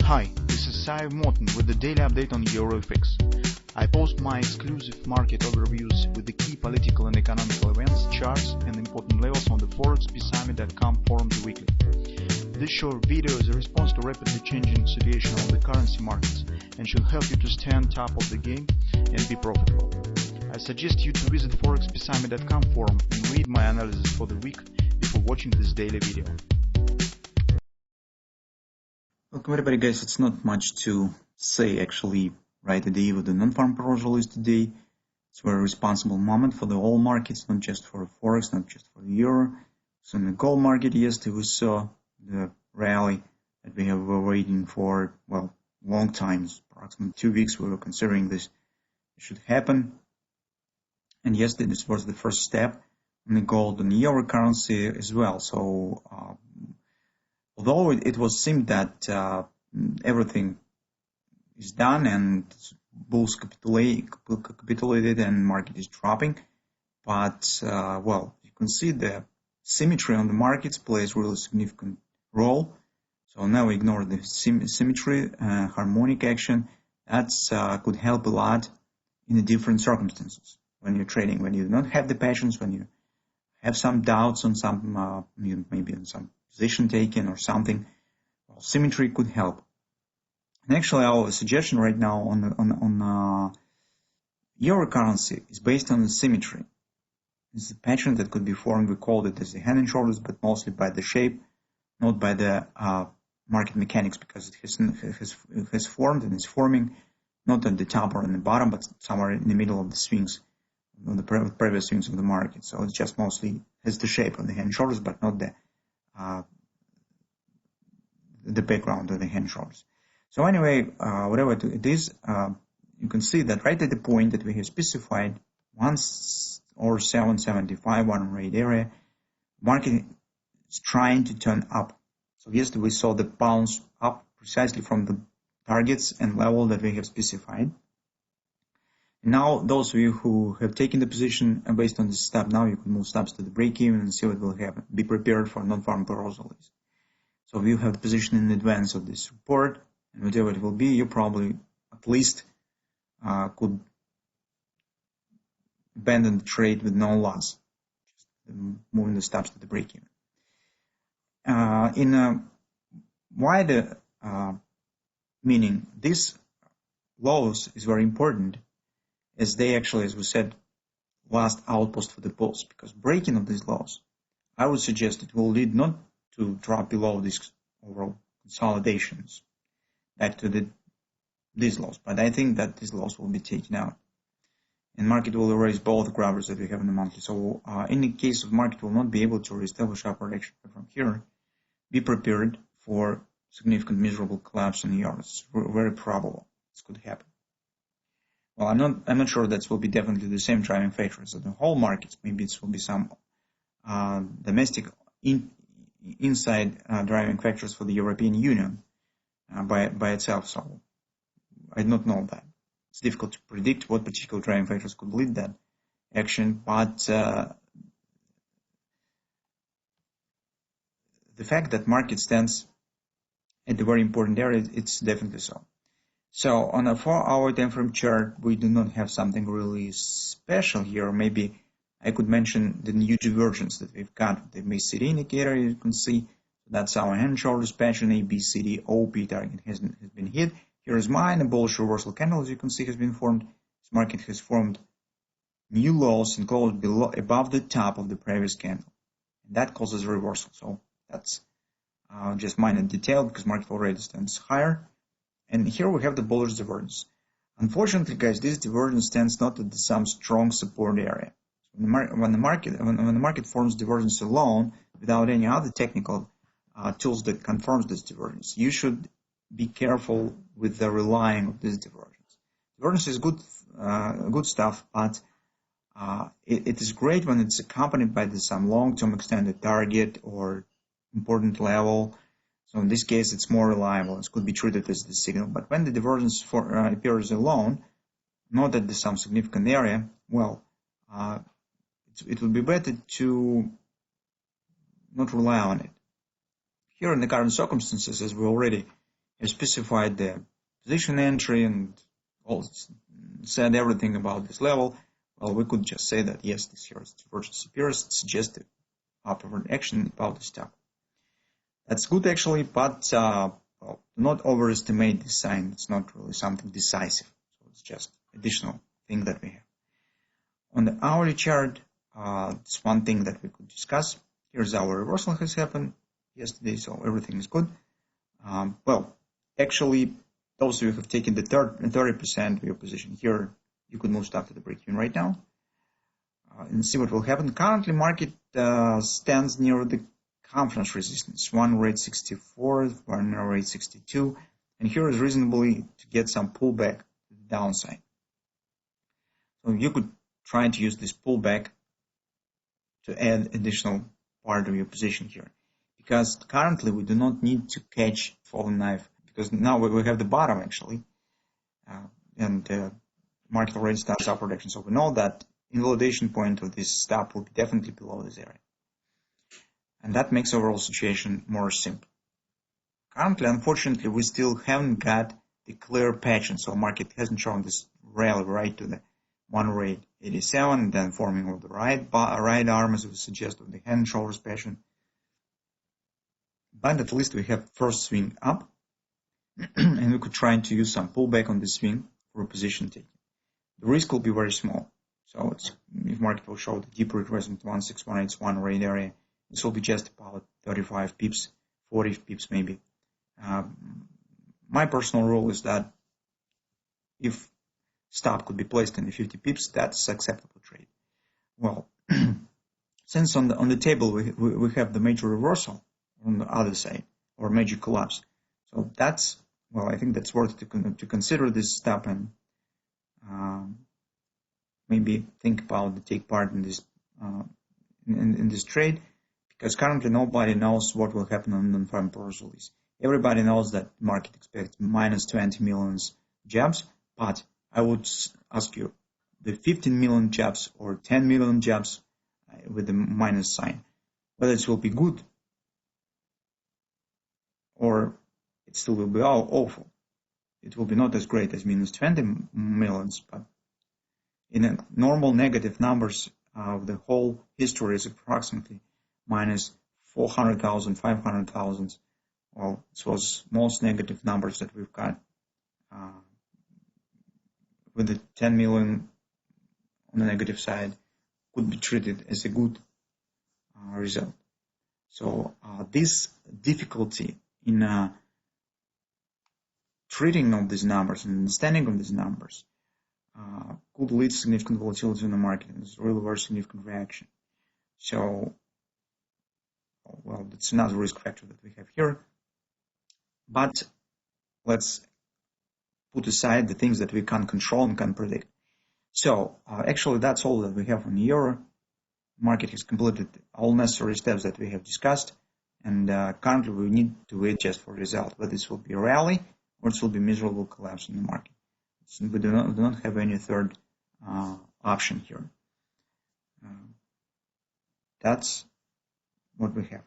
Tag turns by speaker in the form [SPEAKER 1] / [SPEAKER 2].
[SPEAKER 1] Hi, this is Sive Morten with the daily update on EuroFX. I post my exclusive market overviews with the key political and economical events, charts, and important levels on the ForexPeaceArmy.com forums weekly. This short video is a response to rapidly changing situation on the currency markets and should help you to stay on top of the game and be profitable. I suggest you to visit ForexPeaceArmy.com forum and read my analysis for the week before watching this daily video.
[SPEAKER 2] Welcome everybody, guys. It's not much to say actually right at the eve of the non-farm payroll release today. It's a very responsible moment for the whole markets, not just for Forex, not just for the euro. So in the gold market yesterday we saw the rally that we have been waiting for, well, long times, approximately 2 weeks. We were considering this should happen. And yesterday this was the first step in the gold and euro currency as well. So although it was seemed that everything is done and bulls capitulated and market is dropping, but well, you can see the symmetry on the markets plays really significant role. So now we ignore the symmetry, harmonic action. That could help a lot in the different circumstances when you're trading, when you do not have the patience, when you have some doubts on some, maybe on some position taken or something. Well, symmetry could help. And actually, our suggestion right now on euro currency is based on the symmetry. It's a pattern that could be formed. We called it as the hand and shoulders, but mostly by the shape, not by the market mechanics, because it has formed and is forming not at the top or in the bottom, but somewhere in the middle of the swings, of the previous swings of the market. So it just mostly has the shape of the hand and shoulders, but not the background of the hand and shoulders. So anyway, whatever it is, you can see that right at the point that we have specified 1/775 one rate area, market is trying to turn up. So yesterday we saw the bounce up precisely from the targets and level that we have specified. Now, those of you who have taken the position based on this step, now you can move steps to the break-even and see what will happen. Be prepared for non-farm payroll release. So if you have the position in advance of this report, and whatever it will be, you probably at least could abandon the trade with no loss, just moving the steps to the break-even. In a wider meaning, this lows is very important, as they actually, as we said, last outpost for the bulls, because breaking of these lows, I would suggest it will lead not to drop below these overall consolidations back to these lows, but I think that these lows will be taken out, and market will erase both grabbers that we have in the monthly. So in the case of market will not be able to reestablish upward action from here, be prepared for significant miserable collapse in the euro. It's very probable this could happen. Well, I'm not sure that will be definitely the same driving factors of the whole markets. Maybe it will be some domestic inside driving factors for the European Union by itself. So I do not know that. It's difficult to predict what particular driving factors could lead that action, but the fact that market stands at a very important area, it's definitely so. So on a 4-hour time frame chart, we do not have something really special here. Maybe I could mention the new divergence that we've got. The MACD indicator, you can see that's our hand and shoulders pattern. ABCD OP target has been hit. Here is mine. A bullish reversal candle, as you can see, has been formed. This market has formed new lows and closed above the top of the previous candle, and that causes reversal. So that's just minor detail, because market already stands higher. And here we have the bullish divergence. Unfortunately, guys, this divergence stands not at some strong support area. When the market forms divergence alone, without any other technical tools that confirms this divergence, you should be careful with the relying of this divergence. Divergence is good stuff, but it is great when it's accompanied by some long-term extended target or important level. So in this case, it's more reliable. It could be treated as the signal. But when the divergence appears alone, not at some significant area, well, it would be better to not rely on it. Here in the current circumstances, as we already have specified the position entry and all said everything about this level. Well, we could just say that yes, this here is virtually disappears, suggestive upward action about the stock. That's good actually, but well, do not overestimate this sign. It's not really something decisive. So it's just additional thing that we have. On the hourly chart, it's one thing that we could discuss. Here's our reversal has happened yesterday, so everything is good. Well, actually, those who have taken the 30% of your position here, you could move stock to the break-even right now and see what will happen. Currently, market stands near the conference resistance, 1.64, 1.62, and here is reasonably to get some pullback to the downside. So you could try to use this pullback to add additional part of your position here, because currently we do not need to catch falling knife, because now we have the bottom actually, and market already starts upward action. So we know that invalidation point of this stop will be definitely below this area, and that makes overall situation more simple. Currently, unfortunately, we still haven't got the clear pattern, so market hasn't shown this rally right to the 1.87, then forming of the right arm, as we suggest, of the hand and shoulders pattern. But at least we have first swing up, and we could try to use some pullback on this swing for a position taking. The risk will be very small. So if market will show the deeper retracement 16181 rate area, this will be just about 35 pips, 40 pips maybe. My personal rule is that if stop could be placed in the 50 pips, that's acceptable trade. Well, since on the table we have the major reversal on the other side, or major collapse, so that's, well, I think that's worth to consider this stop and maybe think about to take part in this in this trade, because currently nobody knows what will happen on non-farm purchase release. Everybody knows that market expects minus 20 million jobs, but I would ask you, the 15 million jobs or 10 million jobs with the minus sign, whether it will be good or it still will be awful. It will be not as great as minus 20 millions, but in a normal negative numbers, the whole history is approximately minus 400,000, 500,000. Well, this was most negative numbers that we've got. With the 10 million on the negative side, could be treated as a good result. So this difficulty in treating of these numbers and understanding of these numbers could lead to significant volatility in the market, and it's really very significant reaction. So, well, that's another risk factor that we have here. But let's put aside the things that we can't control and can't predict. So actually that's all that we have on the euro. Market has completed all necessary steps that we have discussed, and currently we need to wait just for result, whether this will be a rally or it will be miserable collapse in the market. So we do not have any third option here. That's what we have.